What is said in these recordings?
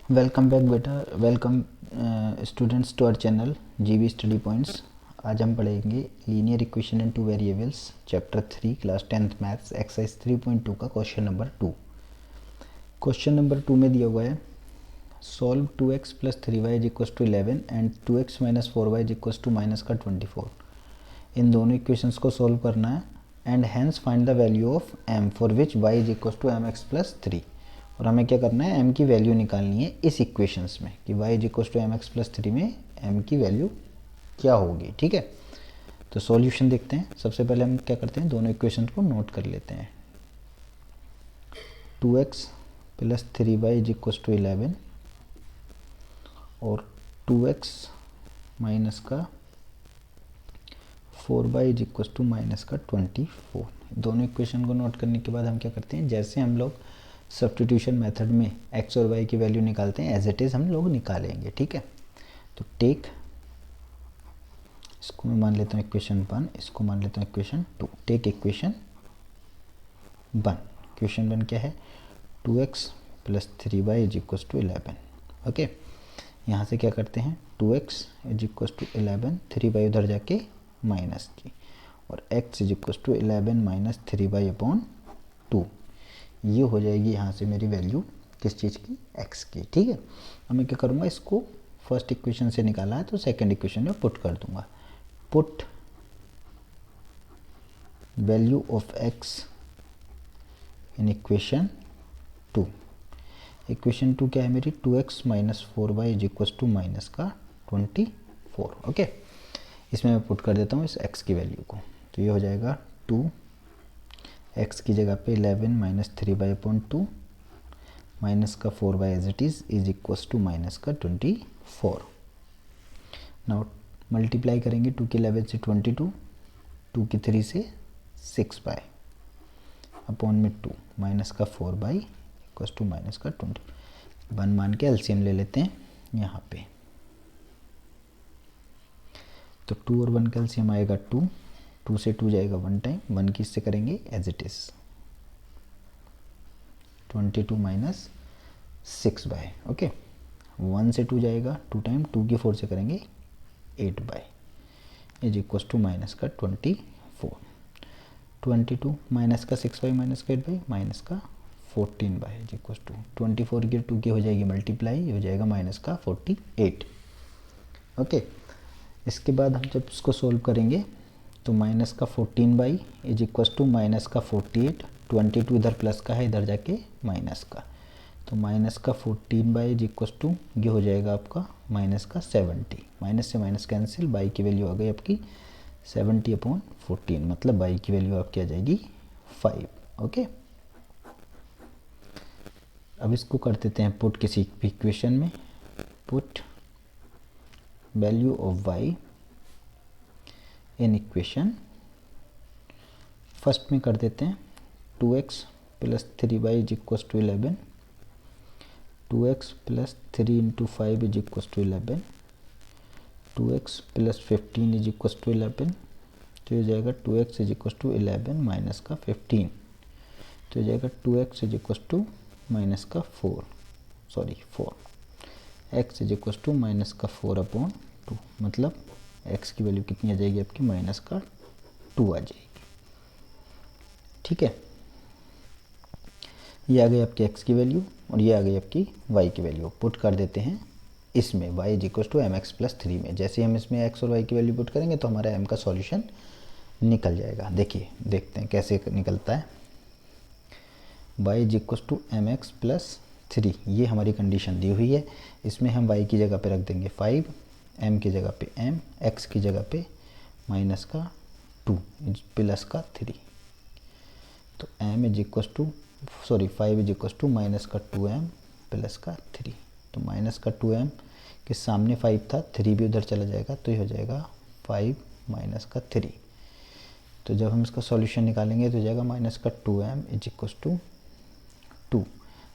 Welcome back बेटा। Welcome students to our channel GB study points. आज हम पढ़ेंगे linear equation in two variables chapter 3 class 10th maths exercise 3.2 का question number 2। Question number 2 में दिया हुआ है solve 2x plus 3y is equal to 11 and 2x minus 4y is equal to minus का 24। इन दोनों इक्वेशंस को सॉल्व करना है and hence find the value of m for which y is equal to mx plus 3। और हमें क्या करना है, m की वैल्यू निकालनी है इस इक्वेशंस में कि y is equal to mx plus 3 में m की वैल्यू क्या होगी। ठीक है, तो सॉल्यूशन देखते हैं। सबसे पहले हम क्या करते हैं, दोनों इक्वेशंस को नोट कर लेते हैं। 2x plus 3y is equal to 11 और 2x माइनस का 4y is equal to minus का 24। दोनों इक्वेशन को नोट करने के बाद हम क्या करते हैं, जैसे हम लोग सब्स्टिट्यूशन मेथड में x और y की वैल्यू निकालते हैं एज इट इज़ हम लोग निकालेंगे। ठीक है, तो टेक, इसको मैं मान लेता हूँ इक्वेशन 1, इसको मान लेता हूँ इक्वेशन 2। Take equation 1। इक्वेशन 1 क्या है, 2x plus 3y is equal to 11। Okay, यहाँ से क्या करते हैं, 2x is equal to 11, 3y उधर जाके माइनस की, और x is equal to 11 minus 3y upon 2। ये हो जाएगी यहाँ से मेरी वैल्यू किस चीज़ की, x की। ठीक है, अब मैं क्या करूँगा, इसको फर्स्ट इक्वेशन से निकाला है तो सेकंड इक्वेशन में पुट कर दूंगा। Put value of x in equation 2। Equation 2 क्या है मेरी, 2x minus 4y is equal to minus का 24। ओके, इसमें मैं पुट कर देता हूँ इस x की वैल्यू को, तो ये हो जाएगा 2x की जगह पे 11 माइनस 3y अपॉन 2 माइनस का 4y as it is equal to minus का 24। नाउ मल्टीप्लाई करेंगे 2 की 11 से 22, 2 की 3 से 6y अपॉन में 2 माइनस का 4y इक्वल टू माइनस का 20। 1 मान के एलसीएम ले लेते हैं यहाँ पे, तो 2 और 1 का एलसीएम आएगा 2, 2 से 2 जाएगा 1 टाइम, 1 की इससे करेंगे as it is 22 minus 6y। Okay, 1 से 2 जाएगा 2 टाइम, 2 की 4 से करेंगे 8y is equal to minus का 24। 22 माइनस का 6y माइनस का 8y माइनस का 14y इज इक्वल टू 24 की 2 की हो जाएगी मल्टीप्लाई, हो जाएगा माइनस का 48। ओके, इसके बाद हम जब इसको सोल्व करेंगे तो माइनस का 14y is equal to minus का 48, 22 इधर प्लस का है, इधर जाके माइनस का, तो माइनस का 14y इज इक्वल टू ये हो जाएगा आपका माइनस का 70। माइनस से माइनस कैंसिल, y की वैल्यू आ गई आपकी 70 अपॉन 14, मतलब y की वैल्यू आपकी आ जाएगी 5। ओके, अब इसको कर देते हैं पुट किसी इक्वेशन में। Put value of y in equation first में कर देते हैं 2x plus 3y is equal to 11, 2x plus 3 into 5 is equal to 11, 2x plus 15 is equal to 11, तो ये जाएगा 2x is equal to 11 minus का 15, तो ये जाएगा 2x is equal to minus का 4, x is equal to minus का 4 upon 2, मतलब x की वैल्यू कितनी आ जाएगी आपकी, माइनस का 2 आ जाएगी। ठीक है, ये आ गई आपकी x की वैल्यू और ये आ गई आपकी y की वैल्यू। पुट कर देते हैं इसमें y is equal to mx plus 3 में। जैसे हम इसमें x और y की वैल्यू पुट करेंगे तो हमारा m का सॉल्यूशन निकल जाएगा। देखिए, देखते हैं कैसे निकलता है। y is equal to mx plus 3, ये हमारी कंडीशन दी हुई है। इसमें हम y की जगह पे रख देंगे 5, m की जगह पे m, x की जगह पे माइनस का 2 प्लस का 3, तो m is equal to 5 is equal to minus का 2m प्लस का 3, तो माइनस का 2m के सामने 5 था, 3 भी उधर चला जाएगा, तो ये हो जाएगा 5 माइनस का 3। तो जब हम इसका सॉल्यूशन निकालेंगे तो हो जाएगा माइनस का 2m इज इक्वल टू 2,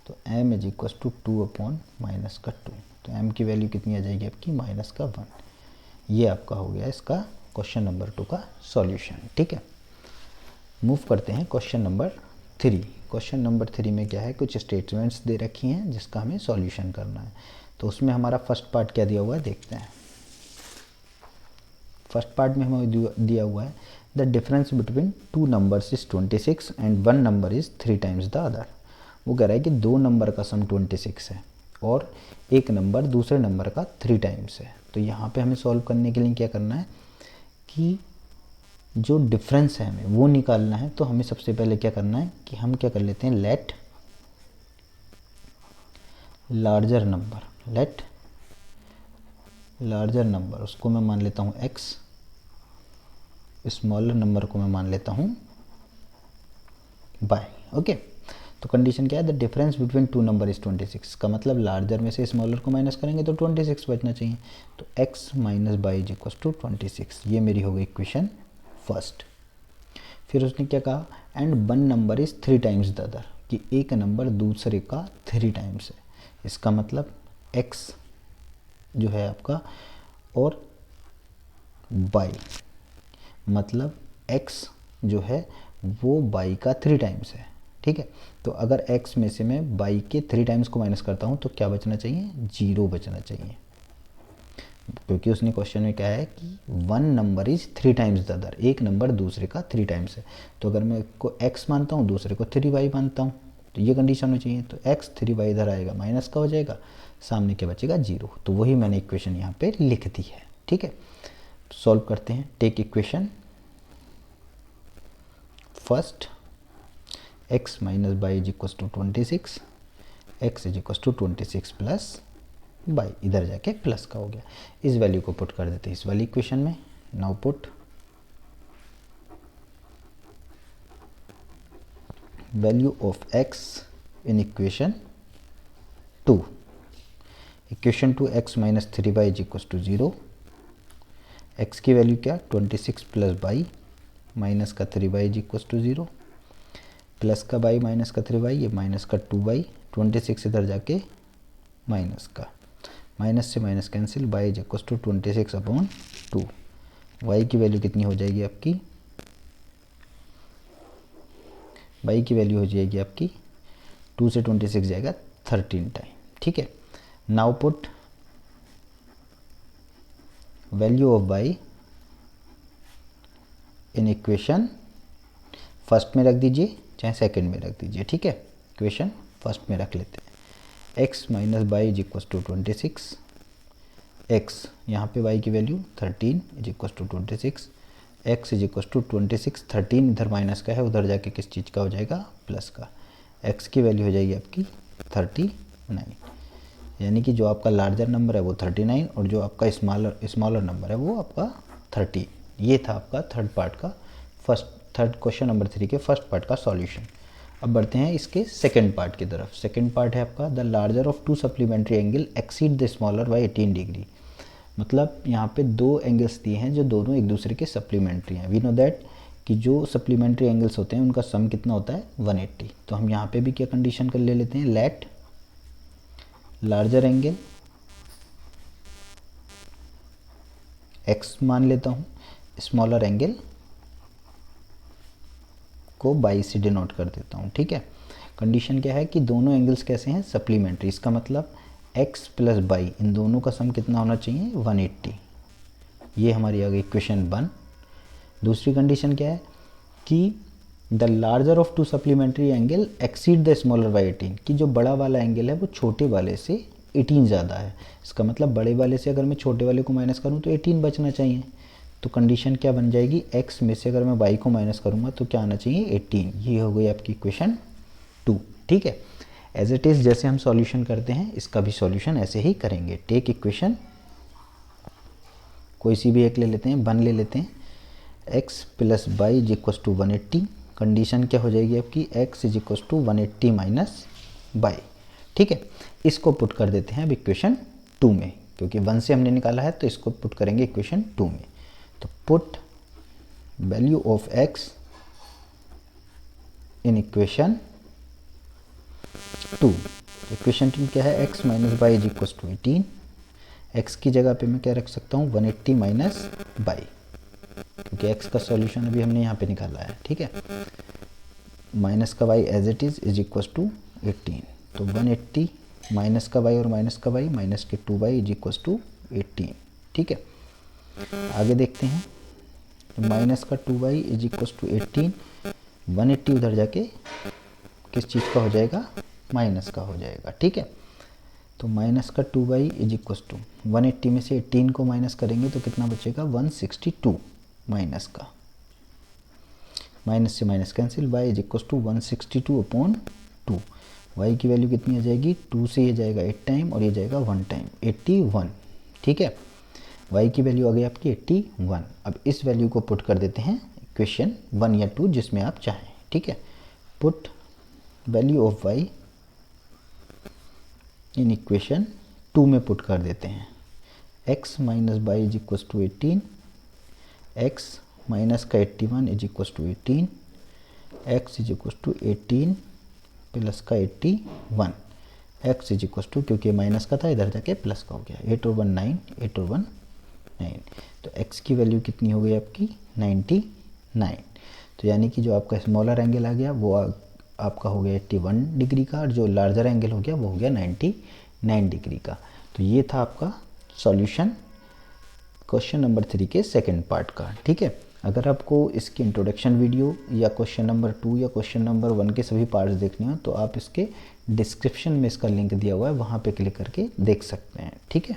तो m is equal to 2 upon minus का 2, तो m की वैल्यू कितनी आ जाएगी आपकी, माइनस का 1। ये आपका हो गया इसका क्वेश्चन नंबर 2 का सॉल्यूशन। ठीक है, मूव करते हैं क्वेश्चन नंबर 3। क्वेश्चन नंबर 3 में क्या है, कुछ स्टेटमेंट्स दे रखी हैं जिसका हमें सॉल्यूशन करना है। तो उसमें हमारा फर्स्ट पार्ट क्या दिया हुआ है देखते हैं। फर्स्ट पार्ट में हमें दिया हुआ है the difference between two numbers is 26 and one number is 3 times the other. वो कह रहा है कि दो नंबर का सम 26 है और एक नंबर दूसरे नंबर का 3 टाइम्स है। तो यहाँ पे हमें सॉल्व करने के लिए क्या करना है कि जो डिफरेंस है हमें वो निकालना है। तो हमें सबसे पहले क्या करना है कि हम क्या कर लेते हैं, लेट लार्जर नंबर उसको मैं मान लेता हूँ x, स्मॉलर नंबर को मैं मान लेता हूँ y। ओके, तो कंडीशन क्या है, the difference between two number is 26। का मतलब लार्जर में से स्मॉलर को माइनस करेंगे तो 26 बचना चाहिए। तो x minus y is equal to 26। ये मेरी हो गई इक्वेशन फर्स्ट। फिर उसने क्या कहा, and one number is 3 times the other, कि एक नंबर दूसरे का 3 टाइम्स है। इसका मतलब x जो है आपका और y, मतलब x जो है वो y का 3 टाइम्स है। ठीक है, तो अगर x में से मैं y के 3 टाइम्स को माइनस करता हूँ तो क्या बचना चाहिए, 0 बचना चाहिए, क्योंकि उसने क्वेश्चन में क्या है कि one number is 3 times the other, एक नंबर दूसरे का 3 टाइम्स है। तो अगर मैं को x मानता हूँ दूसरे को 3y मानता हूँ तो ये कंडीशन होनी चाहिए। तो x 3y इधर आएगा, माइनस का हो जाएगा, सामने क्या बचेगा 0। तो वही मैंने इक्वेशन यहाँ पे लिख दी है। ठीक है, सॉल्व करते हैं। Take equation first, x minus y is equal to 26, x is equal to 26 plus y, इधर जाके प्लस का हो गया। इस वैल्यू को पुट कर देते हैं इस वाली इक्वेशन में। Now put value of x in equation 2। Equation 2 x minus 3y is equal to 0। x की वैल्यू क्या, 26 प्लस बाई माइनस का 3y is equal to 0, plus का बाई माइनस का 3y, ये माइनस का 2y, 26 इधर जाके माइनस का, माइनस से minus cancel, y is equal to 26 upon 2। y की वैल्यू कितनी हो जाएगी आपकी, y की वैल्यू हो जाएगी आपकी 2 से 26 जाएगा 13 टाइम। ठीक है, now put value of y in equation first में रख दीजिए चाहे सेकंड में रख दीजिए। ठीक है, इक्वेशन फर्स्ट में रख लेते हैं। x minus y is equal to 26, x यहाँ पे y की value 13 is equal to 26, x is equal to 26, 13 इधर माइनस का है, उधर जाके किस चीज़ का हो जाएगा, प्लस का। x की वैल्यू हो जाएगी आपकी 39, यानी कि जो आपका लार्जर नंबर है वो 39 और जो आपका स्मॉलर नंबर है वो आपका 13। ये था आपका थर्ड क्वेश्चन नंबर 3 के फर्स्ट पार्ट का सॉल्यूशन। अब बढ़ते हैं इसके सेकंड पार्ट की तरफ। सेकंड पार्ट है आपका the larger of to supplementary angle exceed the smaller by 18 degree. मतलब यहाँ पे दो एंगल्स दिए हैं जो दोनों एक दूसरे के सप्लीमेंट्री हैं। वी नो दैट कि जो सप्लीमेंट्री एंगल्स होते हैं उनका सम कितना होता है, 180। तो हम यहाँ पे भी क्या कंडीशन कर ले लेते हैं, लेट लार्जर एंगल x मान लेता हूँ, स्मॉलर एंगल को बाई से डिनोट कर देता हूँ। ठीक है, कंडीशन क्या है कि दोनों एंगल्स कैसे हैं, सप्लीमेंट्री। इसका मतलब x प्लस बाई इन दोनों का सम कितना होना चाहिए, 180। ये हमारी आ गई इक्वेशन 1। दूसरी कंडीशन क्या है कि the larger of to supplementary angle exceed the smaller by 18, कि जो बड़ा वाला एंगल है वो छोटे वाले से 18 ज़्यादा है। इसका मतलब बड़े वाले से अगर मैं छोटे वाले को माइनस करूँ तो 18 बचना चाहिए। तो कंडीशन क्या बन जाएगी, x में से अगर मैं y को माइनस करूँगा तो क्या आना चाहिए, 18। ये हो गई आपकी इक्वेशन 2। ठीक है, एज इट इज़ जैसे हम सॉल्यूशन करते हैं इसका भी सॉल्यूशन ऐसे ही करेंगे। टेक इक्वेशन कोई सी भी एक ले लेते हैं, 1 ले लेते हैं, x plus y is equal to 180। Condition क्या हो जाएगी आपकी, x is equal to 180 minus y. ठीक है, इसको पुट कर देते हैं अब इक्वेशन 2 में, क्योंकि 1 से हमने निकाला है तो इसको पुट करेंगे इक्वेशन 2 में। तो put value of x in equation 2। Equation 2 क्या है, x minus y is equal to 18। x की जगह पे मैं क्या रख सकता हूँ, 180 माइनस बाई, क्योंकि x का सॉल्यूशन अभी हमने यहाँ पे निकाला है। ठीक है, माइनस का y as it is equal to 18। तो 180 माइनस का y और माइनस का y माइनस के 2y इज इक्वल टू 18। ठीक है, आगे देखते हैं। तो माइनस का 2y इज इक्वल टू 18, 180 उधर जाके किस चीज़ का हो जाएगा, माइनस का हो जाएगा। ठीक है, तो माइनस का 2y इज इक्वल टू 180 में से 18 को माइनस करेंगे तो कितना बचेगा, 162 माइनस का, माइनस से minus cancel, y is equal to 162 upon 2। y की वैल्यू कितनी आ जाएगी, 2 से ये जाएगा 8 टाइम और ये जाएगा 1 टाइम, 81। ठीक है, y की वैल्यू आ गई आपकी 81। अब इस वैल्यू को पुट कर देते हैं इक्वेशन 1 या 2 जिसमें आप चाहें। ठीक है, put value of y in equation 2 में पुट कर देते हैं। x minus y is equal to 18, x minus का 81 is equal to 18, x is equal to 18 plus का 81, x इज इक्वल टू, क्योंकि माइनस का था इधर जाके प्लस का हो गया, 8 और 1 9, 8 और 1 9। तो x की वैल्यू कितनी हो गई आपकी, 99। तो यानी कि जो आपका स्मॉलर एंगल आ गया वो आपका हो गया 81 डिग्री का, और जो लार्जर एंगल हो गया वो हो गया 99 डिग्री का। तो ये था आपका सॉल्यूशन क्वेश्चन नंबर 3 के सेकंड पार्ट का। ठीक है, अगर आपको इसकी इंट्रोडक्शन वीडियो या क्वेश्चन नंबर 2 या क्वेश्चन नंबर 1 के सभी पार्ट्स देखने हो तो आप इसके डिस्क्रिप्शन में इसका लिंक दिया हुआ है, वहाँ पे क्लिक करके देख सकते हैं। ठीक है।